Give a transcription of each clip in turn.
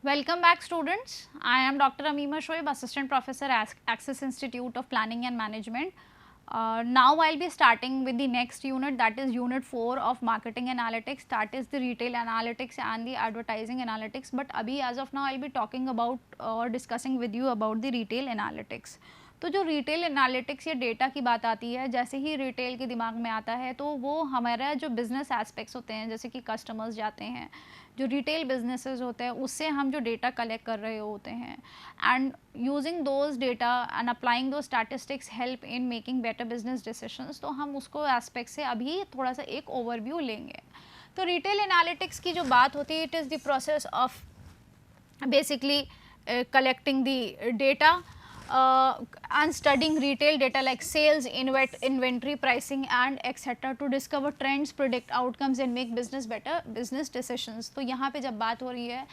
Welcome back, students. I am Dr. Ameema Shoaib, Assistant Professor at Axis Institute of Planning and Management. Now I'll be starting with the next unit, that is unit 4 of marketing analytics, that is the retail analytics and the advertising analytics. But abhi as of now I'll be talking about or discussing with you about the retail analytics. तो जो retail analytics या data की बात आती है, जैसे ही retail के दिमाग में आता है तो वो हमारा जो बिज़नेस एस्पेक्ट्स होते हैं, जैसे कि कस्टमर्स जाते हैं, जो रिटेल बिजनेसेस होते हैं, उससे हम जो डेटा कलेक्ट कर रहे होते हैं, and using those data and applying those statistics help in making better business decisions. तो हम उसको एस्पेक्ट से अभी थोड़ा सा एक ओवरव्यू लेंगे. तो रिटेल एनालिटिक्स की जो बात होती है, it is the process of basically collecting the data and studying retail data like sales, inventory, pricing and etc. to discover trends, predict outcomes and make better business decisions. तो यहाँ पे जब बात हो रही है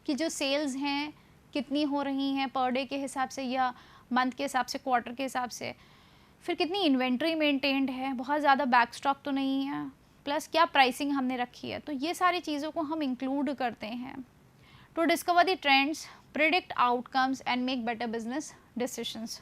कि जो सेल्स हैं कितनी हो रही हैं पर डे के हिसाब से या मंथ के हिसाब से, क्वार्टर के हिसाब से, फिर कितनी इन्वेंट्री मेंटेन्ड है, बहुत ज़्यादा बैक स्टॉक तो नहीं है, प्लस क्या प्राइसिंग हमने रखी है, तो ये सारी चीज़ों को हम इंक्लूड करते हैं. To discover the trends, predict outcomes and make better business decisions.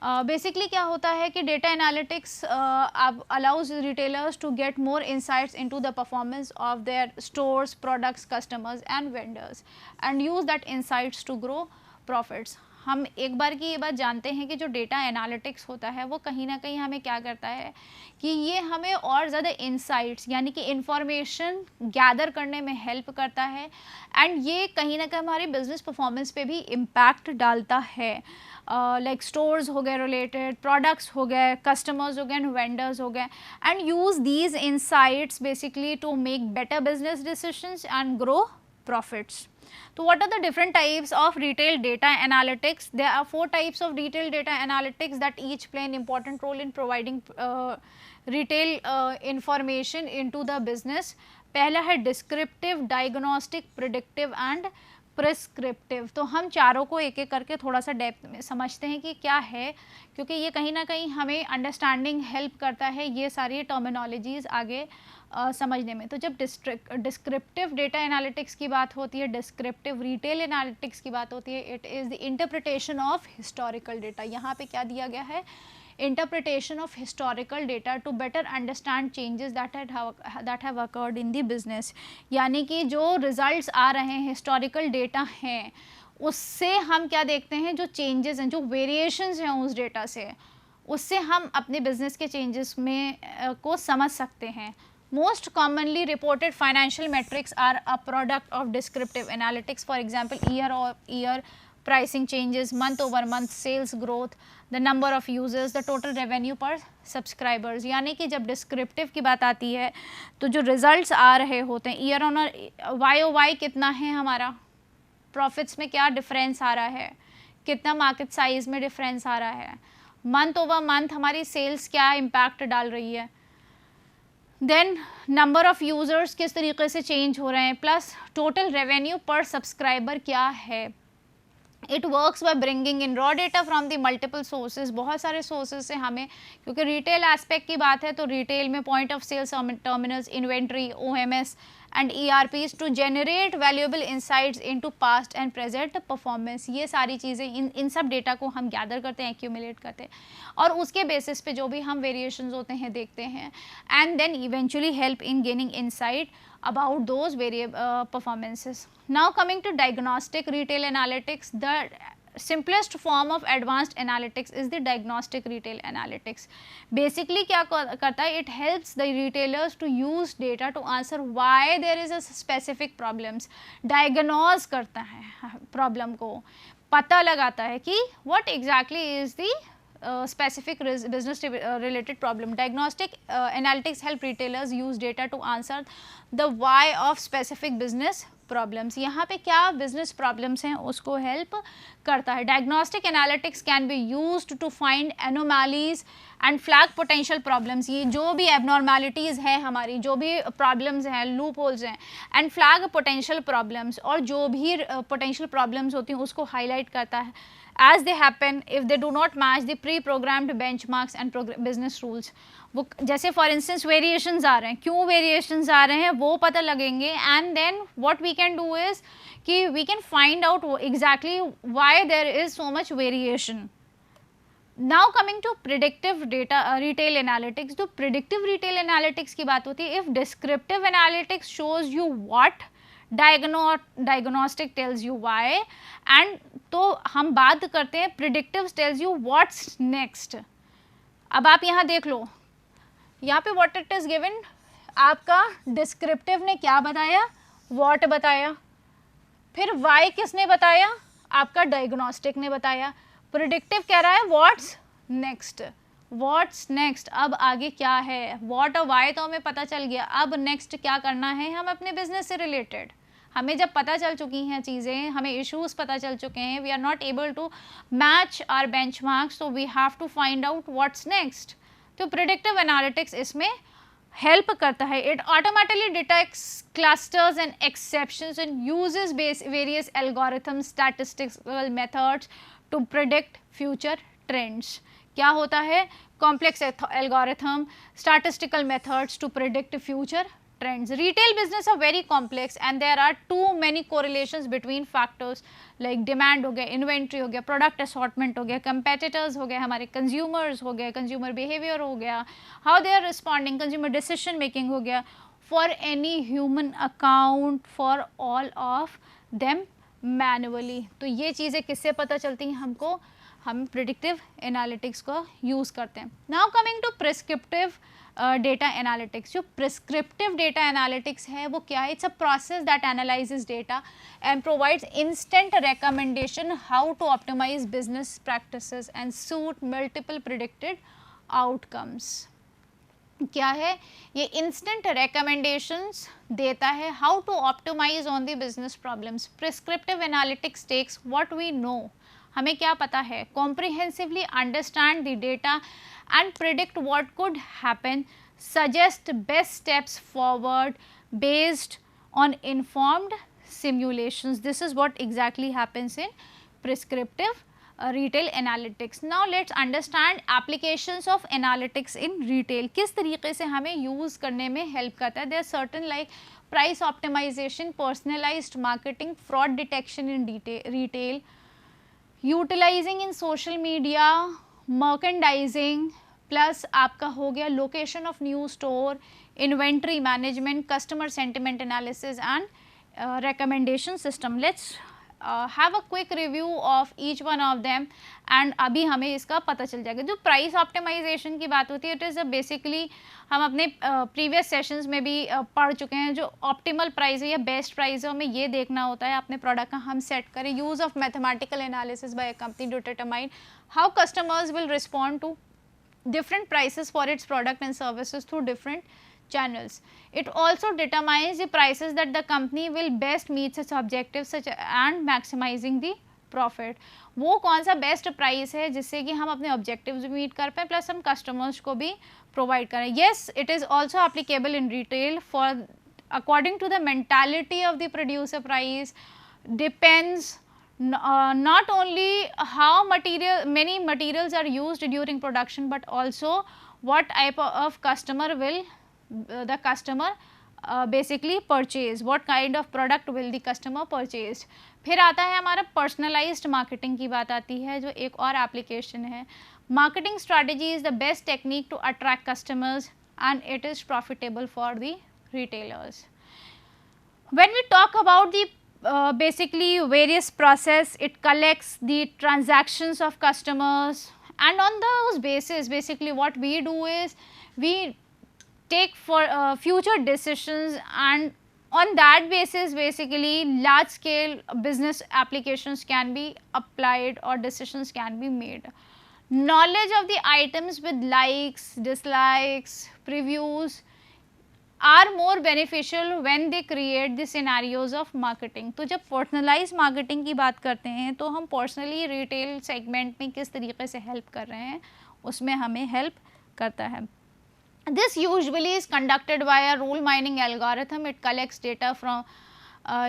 Basically क्या होता है कि data analytics allows retailers to get more insights into the performance of their stores, products, customers and vendors and use that insights to grow profits. हम एक बार की ये बात जानते हैं कि जो डेटा एनालिटिक्स होता है वो कहीं ना कहीं हमें क्या करता है कि ये हमें और ज़्यादा इंसाइट्स यानी कि इंफॉर्मेशन गैदर करने में हेल्प करता है, एंड ये कहीं ना कहीं हमारी बिजनेस परफॉर्मेंस पे भी इम्पैक्ट डालता है. लाइक स्टोर्स हो गए रिलेटेड, प्रोडक्ट्स हो गए, कस्टमर्स हो गए एंड वेंडर्स हो गए, and use these insights basically to make better business decisions and grow profits. So what are the different types of retail data analytics? There are 4 types of retail data analytics that each play an important role in providing retail information into the business. पहला है descriptive, diagnostic, predictive and prescriptive. तो हम चारों को एक एक करके थोड़ा सा डेप्थ में समझते हैं कि क्या है, क्योंकि ये कहीं ना कहीं हमें अंडरस्टैंडिंग हेल्प करता है ये सारी टर्मिनोलॉजीज़ आगे समझने में. तो जब डिस्क्रिप्टिव डेटा एनालिटिक्स की बात होती है, डिस्क्रिप्टिव रिटेल एनालिटिक्स की बात होती है, it is the interpretation of historical data. यहाँ पे क्या दिया गया है, interpretation of historical data to better understand changes that have occurred in the business. यानी कि जो results आ रहे हैं, historical data हैं, उससे हम क्या देखते हैं, जो changes हैं, जो variations हैं उस data से, उससे हम अपने business के changes में को समझ सकते हैं. Most commonly reported financial metrics are a product of descriptive analytics. For example, year-over-year pricing changes, month-over-month sales growth, the number of users, the total revenue per subscribers. यानी कि जब डिस्क्रिप्टिव की बात आती है तो जो रिजल्ट्स आ रहे होते हैं, ईयर ऑन वाई कितना है हमारा, प्रॉफिट्स में क्या डिफरेंस आ रहा है, कितना मार्केट साइज में डिफरेंस आ रहा है, मंथ ओवर मंथ हमारी सेल्स क्या इम्पैक्ट डाल रही है, देन नंबर ऑफ़ यूज़र्स किस तरीके से चेंज हो रहे हैं, प्लस टोटल रेवेन्यू पर सब्सक्राइबर क्या है. It works by bringing in raw data from the multiple sources. बहुत सारे सोर्सेज से हमें, क्योंकि रिटेल एस्पेक्ट की बात है तो रिटेल में point of sales terminals, inventory, OMS and ERPs to generate valuable insights into past and present performance. ये सारी चीज़ें इन सब डेटा को हम गैदर करते हैं, एक्यूमुलेट करते हैं, और उसके बेसिस पे जो भी हम वेरिएशंस होते हैं देखते हैं, and then eventually help in gaining insight about those performances. Now coming to diagnostic retail analytics, the simplest form of advanced analytics is the diagnostic retail analytics. Basically क्या करता है, it helps the retailers to use data to answer why there is a specific problems. Diagnose करता है problem को, पता लगाता है कि what exactly is the specific business related problem. Diagnostic analytics help retailers use data to answer the why of specific business problems. यहाँ पे क्या business problems हैं उसको help करता है. Diagnostic analytics can be used to find anomalies and flag potential problems. ये जो भी abnormalities हैं हमारी, जो भी problems हैं, loopholes हैं, and flag potential problems, और जो भी potential problems होती हैं उसको highlight करता है as they happen if they do not match the pre-programmed benchmarks and business rules. वो जैसे फॉर इंस्टेंस वेरिएशंस आ रहे हैं, क्यों वेरिएशंस आ रहे हैं वो पता लगेंगे, and then what we can do is कि we can find out exactly why there is so much variation. Now coming to predictive data retail analytics. जो प्रिडिक्टिव रिटेल एनालिटिक्स की बात होती है, if descriptive analytics shows you what, diagnostic tells you why, and तो हम बात करते हैं predictive tells you what's next. अब आप यहाँ देख लो, यहाँ पे व्हाट इट इज़ गिवन, आपका डिस्क्रिप्टिव ने क्या बताया, व्हाट बताया, फिर वाई किसने बताया, आपका डायग्नोस्टिक ने बताया. प्रिडिक्टिव कह रहा है व्हाट्स नेक्स्ट, व्हाट्स नेक्स्ट, अब आगे क्या है. व्हाट और वाई तो हमें पता चल गया, अब नेक्स्ट क्या करना है हम अपने बिजनेस से रिलेटेड. हमें जब पता चल चुकी हैं चीज़ें, हमें इश्यूज पता चल चुके हैं, we are not able to match our benchmarks, so we have to find out what's next. तो प्रिडिक्टिव एनालिटिक्स इसमें हेल्प करता है. It automatically detects clusters and exceptions and uses various algorithms, statistical methods to predict future trends. क्या होता है, complex algorithm, statistical methods to predict future trends. Retail business are very complex and there are too many correlations between factors like demand हो गया, inventory हो गया, product assortment हो गया, competitors हो गए, हमारे consumers हो गए, consumer behavior हो गया, how they are responding, consumer decision making हो गया. For any human account for all of them manually. तो ये चीज़ें किससे पता चलती हैं हमको, हम प्रिडिक्टिव एनालिटिक्स को यूज़ करते हैं. Now coming to prescriptive data analytics. जो प्रिस्क्रिप्टिव डेटा एनालिटिक्स है वो क्या है, it's a process that analyses data and provides instant recommendation how to optimise business practices and suit multiple predicted outcomes. क्या है ये, इंस्टेंट रिकमेंडेशंस देता है how to optimise on the business problems. Prescriptive analytics takes what we know, हमें क्या पता है, comprehensively understand the data and predict what could happen, suggest best steps forward based on informed simulations. This is what exactly happens in prescriptive retail analytics. Now let's understand applications of analytics in retail. किस तरीके से हमें use करने में help करता है. There are certain like price optimization, personalized marketing, fraud detection in retail, utilizing in social media, merchandising, plus आपका हो गया location of new store, inventory management, customer sentiment analysis and recommendation system. Let's have a quick review of each one of them and अभी हमें इसका पता चल जाएगा. जो प्राइस ऑप्टिमाइजेशन की बात होती है, इट इज़ बेसिकली हम अपने प्रीवियस सेशंस में भी पढ़ चुके हैं. जो ऑप्टिमल प्राइस है या बेस्ट प्राइस है, हमें ये देखना होता है अपने प्रोडक्ट का हम सेट करें. Use of mathematical analysis by a company to determine how customers will respond to different prices for its product and services through different channels. It also determines the prices that the company will best meet its objectives such and maximizing the profit. वो कौन सा best price है जिससे कि हम अपने objectives meet कर पाएँ प्लस हम कस्टमर्स को भी प्रोवाइड करें. Yes, it is also applicable in retail for according to the mentality of the producer price depends not only how many materials are used during production but also what type of customer will the customer basically purchase, what kind of product will the customer purchase. फिर आता है हमारा personalized marketing की बात आती है जो एक और application है. Marketing strategy is the best technique to attract customers and it is profitable for the retailers. When we talk about the basically various process, it collects the transactions of customers and on those basis basically what we do is we take for future decisions and on that basis basically large scale business applications can be applied or decisions can be made. Knowledge of the items with likes, dislikes, previews are more beneficial when they create the scenarios of marketing. तो जब personalized marketing की बात करते हैं तो हम personally retail segment में किस तरीके से help कर रहे हैं उसमें हमें help करता है. This usually is conducted by a rule mining algorithm. It collects data from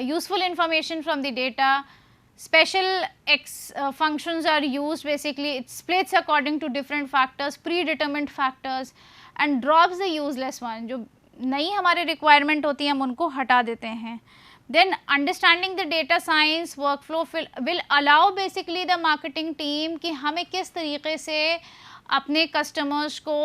useful information from the data. Special functions are used, basically it splits according to different factors, predetermined factors, and drops the useless one, जो नई हमारे requirement होती है हम उनको हटा देते हैं. Then understanding the data science workflow will allow basically the marketing team कि हमें किस तरीके से अपने customers को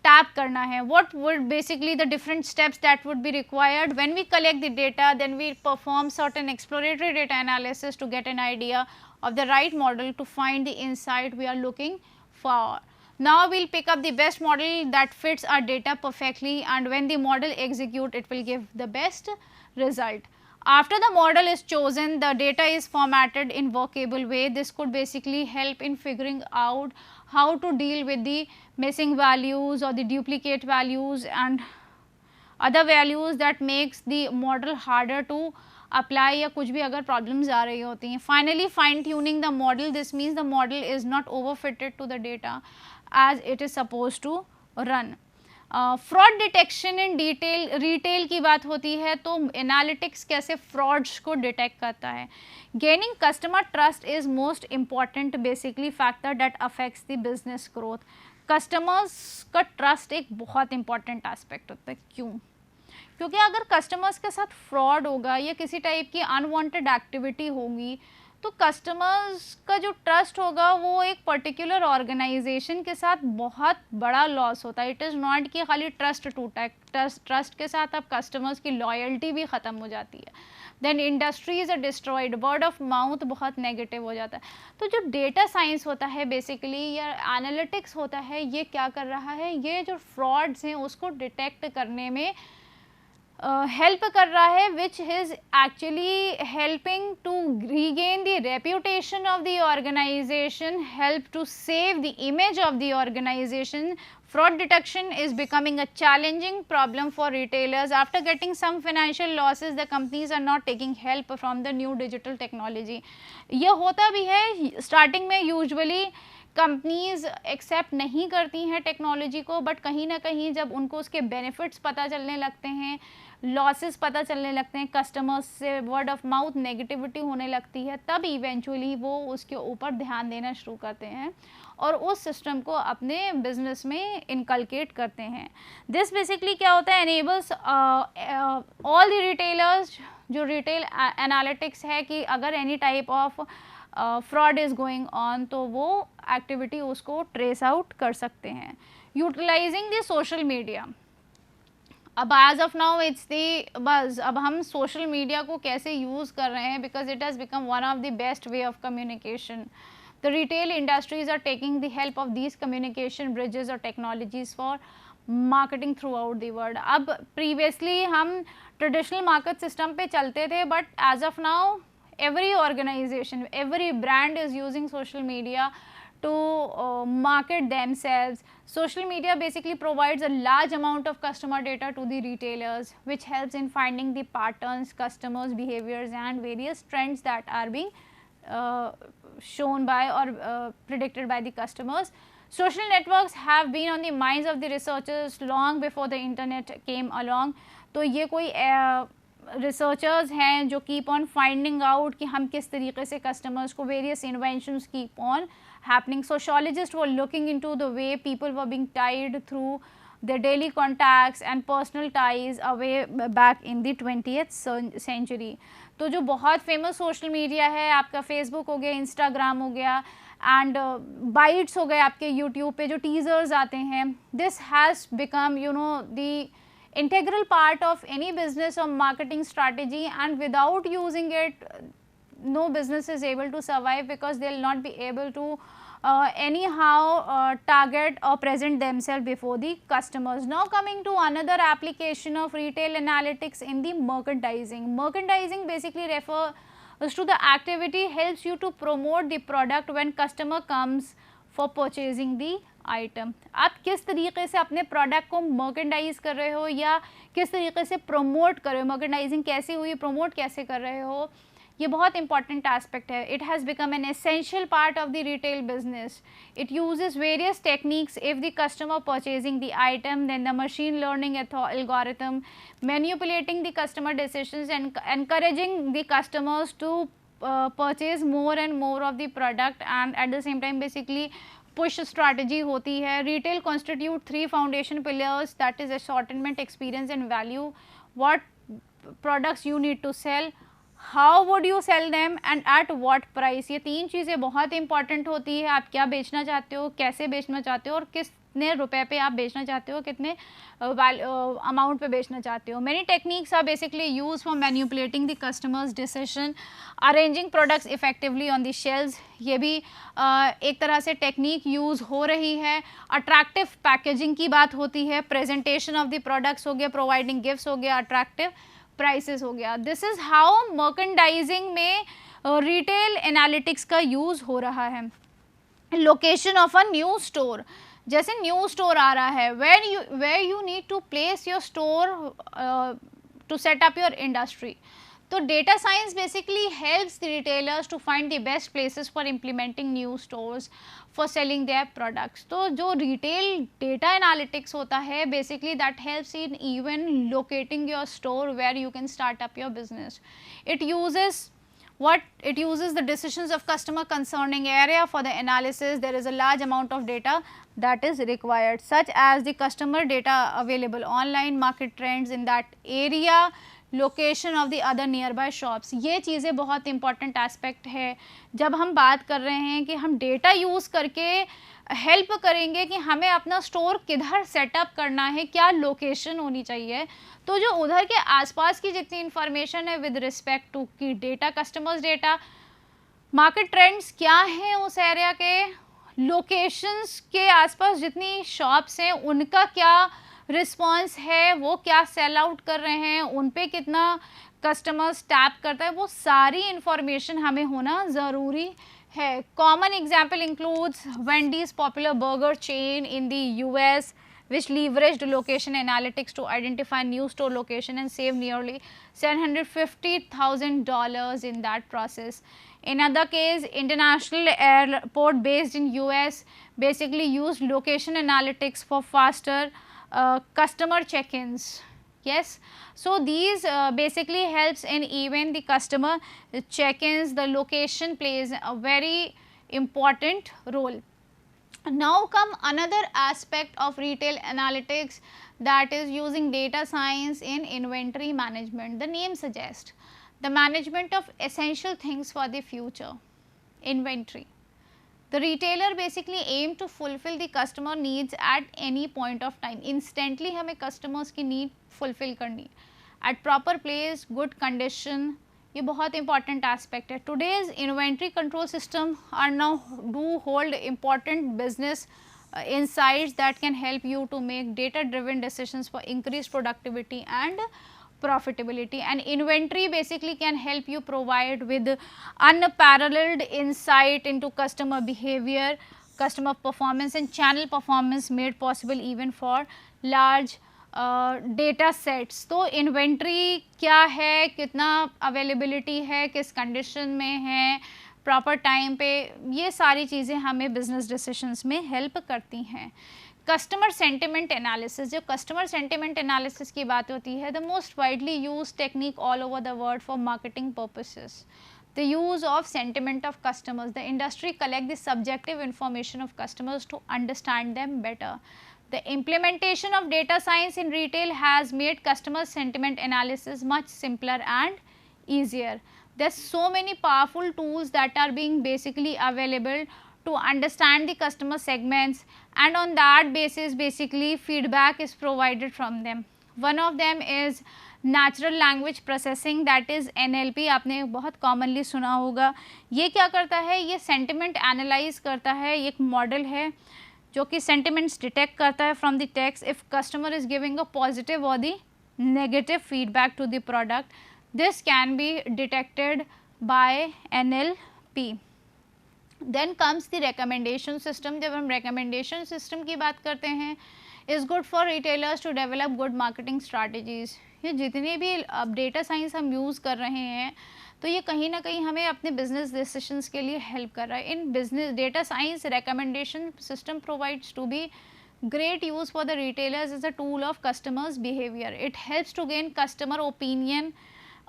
tap करना है. What would basically the different steps that would be required when we collect the data, then we perform certain exploratory data analysis to get an idea of the right model to find the insight we are looking for. Now we'll pick up the best model that fits our data perfectly, and when the model execute it will give the best result. After the model is chosen, the data is formatted in workable way. This could basically help in figuring out how to deal with the missing values or the duplicate values and other values that makes the model harder to apply या कुछ भी अगर problems आ रही होती हैं. Finally, fine tuning the model. This means the model is not overfitted to the data as it is supposed to run. Fraud detection in retail की बात होती है तो एनालिटिक्स कैसे फ्रॉड्स को डिटेक्ट करता है. Gaining customer trust is most important basically factor that affects the business growth. Customers का ट्रस्ट एक बहुत इंपॉर्टेंट एस्पेक्ट होता है. क्यों? क्योंकि अगर कस्टमर्स के साथ फ्रॉड होगा या किसी टाइप की अनवांटेड एक्टिविटी होगी तो कस्टमर्स का जो ट्रस्ट होगा वो एक पर्टिकुलर ऑर्गेनाइजेशन के साथ बहुत बड़ा लॉस होता है. इट इज़ नॉट कि खाली ट्रस्ट टूटा है, ट्रस्ट के साथ अब कस्टमर्स की लॉयल्टी भी ख़त्म हो जाती है. Then industries are destroyed, word of mouth बहुत नेगेटिव हो जाता है. तो जो डेटा साइंस होता है बेसिकली या एनालिटिक्स होता है ये क्या कर रहा है, ये जो फ्रॉड्स हैं उसको डिटेक्ट करने में हेल्प कर रहा है, which is actually helping to regain the reputation of the organisation, help to save the image of the organisation. Fraud detection is becoming a challenging problem for retailers. After getting some financial losses, the companies are not taking help from the new digital technology. ये होता भी है starting में, usually companies accept नहीं करती हैं technology को, but कहीं ना कहीं जब उनको उसके बेनिफिट्स पता चलने लगते हैं, लॉसेस पता चलने लगते हैं, कस्टमर्स से वर्ड ऑफ माउथ नेगेटिविटी होने लगती है, तब इवेंचुअली वो उसके ऊपर ध्यान देना शुरू करते हैं और उस सिस्टम को अपने बिजनेस में इनकलकेट करते हैं. दिस बेसिकली क्या होता है, एनेबल्स ऑल द रिटेलर्स, जो रिटेल एनालिटिक्स है कि अगर any type of fraud is going on तो वो एक्टिविटी उसको ट्रेस आउट कर सकते हैं. Utilizing the social media. अब as of now it's the बस, अब हम सोशल मीडिया को कैसे यूज़ कर रहे हैं, because it has become one of the best way of communication. The retail industries are taking the help of these communication bridges or technologies for marketing throughout the world. अब previously हम traditional market system पे चलते थे, but as of now every organization, every brand is using social media to market themselves. Social media basically provides a large amount of customer data to the retailers, which helps in finding the patterns, customers' behaviors and various trends that are being shown by or predicted by the customers. Social networks have been on the minds of the researchers long before the internet came along. तो ये कोई researchers हैं जो keep on finding out कि हम किस तरीके से कस्टमर्स को various inventions keep on happening. Sociologist were looking into the way people were being tied through their daily contacts and personal ties away back in the 20th century. तो जो बहुत famous social media है आपका Facebook हो गया, Instagram हो गया and bytes हो गए आपके यूट्यूब पे जो टीजर्स आते हैं, this has become you know the integral part of any business or marketing strategy, and without using it no business is able to survive because they will not be able to anyhow target or present themselves before the customers. Now coming to another application of retail analytics in the merchandising. Merchandising basically refers to the activity helps you to promote the product when customer comes for purchasing the item. आप किस तरीके से अपने product को merchandise कर रहे हो या किस तरीके से प्रमोट कर रहे हो, मर्केंडाइजिंग कैसे हुई, प्रमोट कैसे कर रहे हो, ये बहुत इंपॉर्टेंट एस्पेक्ट है. It has become an essential part of the retail business. It uses various techniques. If the customer purchasing the item, then the machine learning algorithm manipulating the customer decisions and encouraging the customers to purchase more and more of the product, and at the same time basically push strategy होती है. Retail constitute 3 foundation pillars, that is assortment, experience and value. What products you need to sell, how would you sell them and at what price. ये 3 चीज़ें बहुत important होती है. आप क्या बेचना चाहते हो, कैसे बेचना चाहते हो और कितने रुपए पे आप बेचना चाहते हो, कितने अमाउंट पे बेचना चाहते हो. Many techniques are basically use for manipulating the customers decision, arranging products effectively on the shelves. ये भी एक तरह से टेक्निक यूज़ हो रही है. अट्रैक्टिव पैकेजिंग की बात होती है, प्रेजेंटेशन ऑफ द प्रोडक्ट्स हो गया, प्रोवाइडिंग गिफ्ट्स हो गया, अट्रैक्टिव प्राइसेस हो गया. दिस इज़ हाउ मर्केंडाइजिंग में रिटेल एनालिटिक्स का यूज़ हो रहा है. Location of a new store, जैसे न्यू स्टोर आ रहा है, where you need to place your store to set up your industry. तो data science basically helps the retailers to find the best places for implementing new stores for selling their products. तो जो retail data analytics होता है basically that helps in even locating your store where you can start up your business. It uses the decisions of customer concerning area. For the analysis there is a large amount of data that is required, such as the customer data available online, market trends in that area, location of the other nearby shops. ये चीज़ें बहुत important aspect है. जब हम बात कर रहे हैं कि हम डेटा यूज़ करके हेल्प करेंगे कि हमें अपना स्टोर किधर सेटअप करना है, क्या लोकेशन होनी चाहिए, तो जो उधर के आसपास की जितनी इन्फॉर्मेशन है विद रिस्पेक्ट टू की data, customers data, market trends क्या हैं उस एरिया के, लोकेशंस के आसपास जितनी शॉप्स हैं उनका क्या रिस्पॉन्स है, वो क्या सेल आउट कर रहे हैं, उन पे कितना कस्टमर्स टैप करता है, वो सारी इन्फॉर्मेशन हमें होना ज़रूरी है. Common example includes वेंडीज, popular burger chain in the US, which leveraged location analytics to identify new store location and save nearly $750,000 in that process. In other case, international airport based in US basically used location analytics for faster customer check-ins. Yes, so these basically helps in even the customer check-ins. The location plays a very important role. Now come another aspect of retail analytics, that is using data science in inventory management. The name suggests the management of essential things for the future. Inventory. The retailer basically aim to fulfill the customer needs at any point of time. Instantly हमें customers की need fulfill करनी at proper place, good condition. ये बहुत important aspect है. Today's inventory control system are now do hold important business insights that can help you to make data driven decisions for increased productivity and profitability. And inventory basically can help you provide with unparalleled insight into customer behavior, customer performance and channel performance made possible even for large data sets. तो inventory क्या है, कितना availability है, किस condition में है, proper time पे, ये सारी चीज़ें हमें बिजनेस डिसीजंस में हेल्प करती हैं. Customer sentiment analysis. जब कस्टमर सेंटिमेंट एनालिसिस की बात होती है, the most widely use technique all over the world for marketing purposes. The use of sentiment of customers. The industry collect the subjective information of customers to understand them better. The implementation of data science in retail has made customer sentiment analysis much simpler and easier. There's so many powerful tools that are being basically available to understand the customer segments, and on that basis basically feedback is provided from them. One of them is natural language processing, that is NLP. आपने बहुत commonly सुना होगा. ये क्या करता है, ये sentiment analyse करता है. ये एक मॉडल है जो कि सेंटिमेंट्स डिटेक्ट करता है from the text. If customer is giving a positive और the negative feedback to the product, this can be detected by NLP. Then comes the recommendation system. जब हम रिकमेंडेशन सिस्टम की बात करते हैं, is good for retailers to develop good marketing strategies. ये जितने भी अब डेटा साइंस हम यूज़ कर रहे हैं, तो ये कहीं ना कहीं हमें अपने बिजनेस डिसीजंस के लिए हेल्प कर रहा है. In business data science recommendation system provides to be great use for the retailers as a tool of customers behavior. It helps to gain customer opinion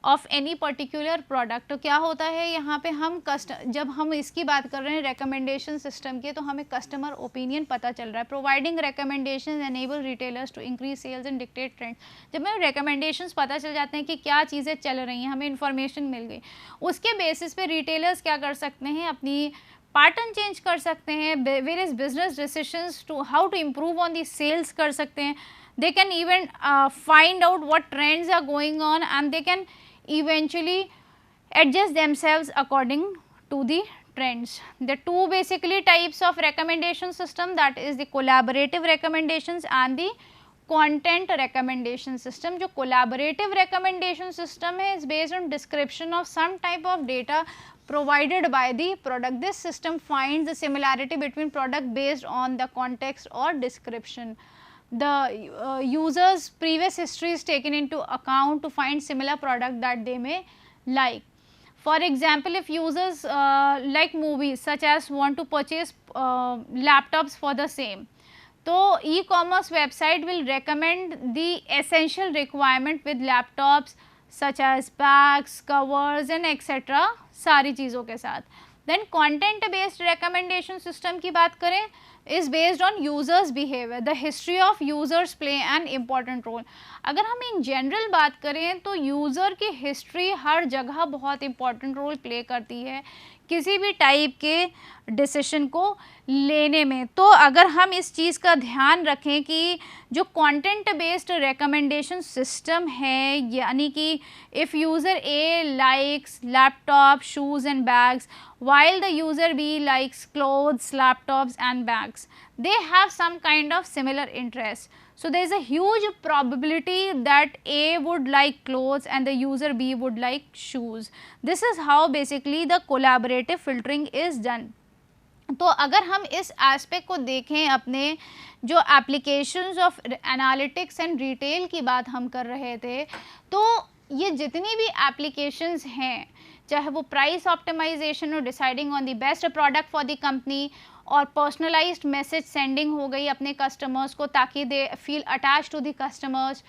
of any particular product. तो क्या होता है यहाँ पे हम जब हम इसकी बात कर रहे हैं रिकमेंडेशन सिस्टम की, तो हमें कस्टमर ओपिनियन पता चल रहा है। Providing recommendation enable retailers to increase sales and dictate trend. जब हमें रिकमेंडेशंस पता चल जाते हैं कि क्या चीज़ें चल रही हैं, हमें इन्फॉर्मेशन मिल गई, उसके बेसिस पे रिटेलर्स क्या कर सकते हैं, अपनी पैटर्न चेंज कर सकते हैं, various business decisions to how to improve on the sales कर सकते हैं। They can even find out what trends are going on, and they can eventually adjust themselves according to the trends. The two basically types of recommendation system, that is the collaborative recommendations and the content recommendation system. जो collaborative recommendation system है is based on description of some type of data provided by the product. This system finds the similarity between product based on the context or description. The user's previous history is taken into account to find similar product that they may like. For example, if users like movies such as want to purchase laptops for the same, so e-commerce website will recommend the essential requirement with laptops such as bags, covers and etc. सारी चीज़ों के साथ. Then content based recommendation system की बात करें, is based on users behavior. The history of users play an important role. अगर हम in general बात करें तो यूज़र की हिस्ट्री हर जगह बहुत इंपॉर्टेंट रोल प्ले करती है किसी भी टाइप के डिसीजन को लेने में। तो अगर हम इस चीज़ का ध्यान रखें कि जो कंटेंट बेस्ड रिकमेंडेशन सिस्टम है, यानी कि if user A likes laptop, shoes and bags, while the user B likes clothes, laptops and bags, they have some kind of similar interest. So there is a huge probability that A would like clothes and the user B would like shoes. This is how basically the collaborative filtering is done. तो अगर हम इस aspect को देखें, अपने जो applications of analytics and retail की बात हम कर रहे थे, तो ये जितनी भी एप्लीकेशंस हैं, चाहे वो प्राइस ऑप्टिमाइजेशन और deciding on the best product for the company, और पर्सनलाइज्ड मैसेज सेंडिंग हो गई अपने कस्टमर्स को ताकि they feel attach to the customers,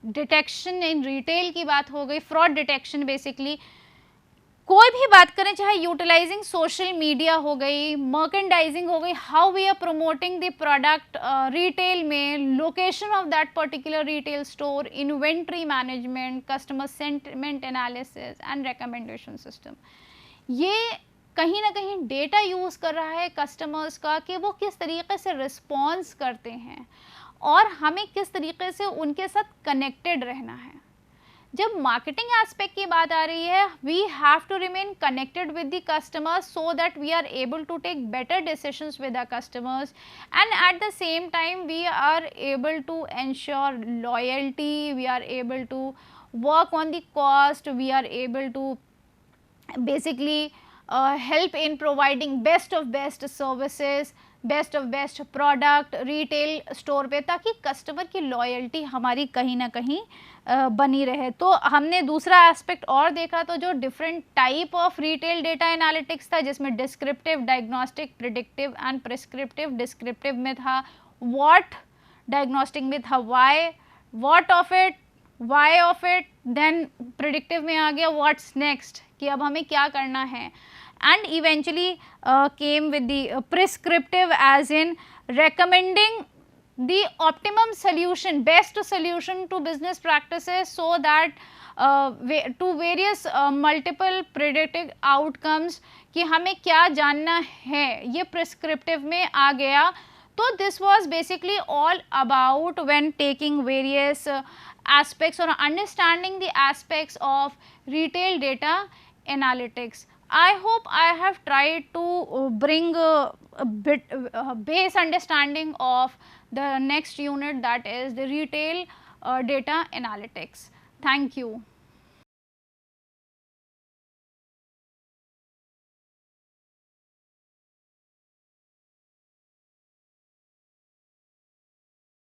detection in retail की बात हो गई, फ्रॉड डिटेक्शन बेसिकली, कोई भी बात करें, चाहे यूटिलाइजिंग सोशल मीडिया हो गई, मर्केंडाइजिंग हो गई, how we are promoting the product retail में, location of that particular retail store, inventory management, customer sentiment analysis and recommendation system, ये कहीं ना कहीं डेटा यूज़ कर रहा है कस्टमर्स का कि वो किस तरीके से रिस्पॉन्स करते हैं और हमें किस तरीके से उनके साथ कनेक्टेड रहना है। जब मार्केटिंग एस्पेक्ट की बात आ रही है, we have to remain connected with the customers so that we are able to take better decisions with the customers, and at the same time we are able to ensure loyalty, we are able to work on the cost, we are able to basically help in providing best of best services, best of best product retail store पे, ताकि customer की loyalty हमारी कहीं ना कहीं बनी रहे। तो हमने दूसरा एस्पेक्ट और देखा, तो जो different type of retail data analytics था, जिसमें descriptive, diagnostic, predictive and prescriptive. Descriptive में था व्हाट, डायग्नोस्टिक में था why, what of it, why of it, then predictive में आ गया व्हाट्स नेक्स्ट, कि अब हमें क्या करना है, and eventually came with the prescriptive, as in recommending the optimum solution, best solution to business practices, so that to various multiple predictive outcomes, कि हमें क्या जानना है, ये prescriptive में आ गया। तो this was basically all about when taking various aspects or understanding the aspects of retail data analytics. I hope I have tried to bring a bit base understanding of the next unit, that is the retail data analytics. Thank you.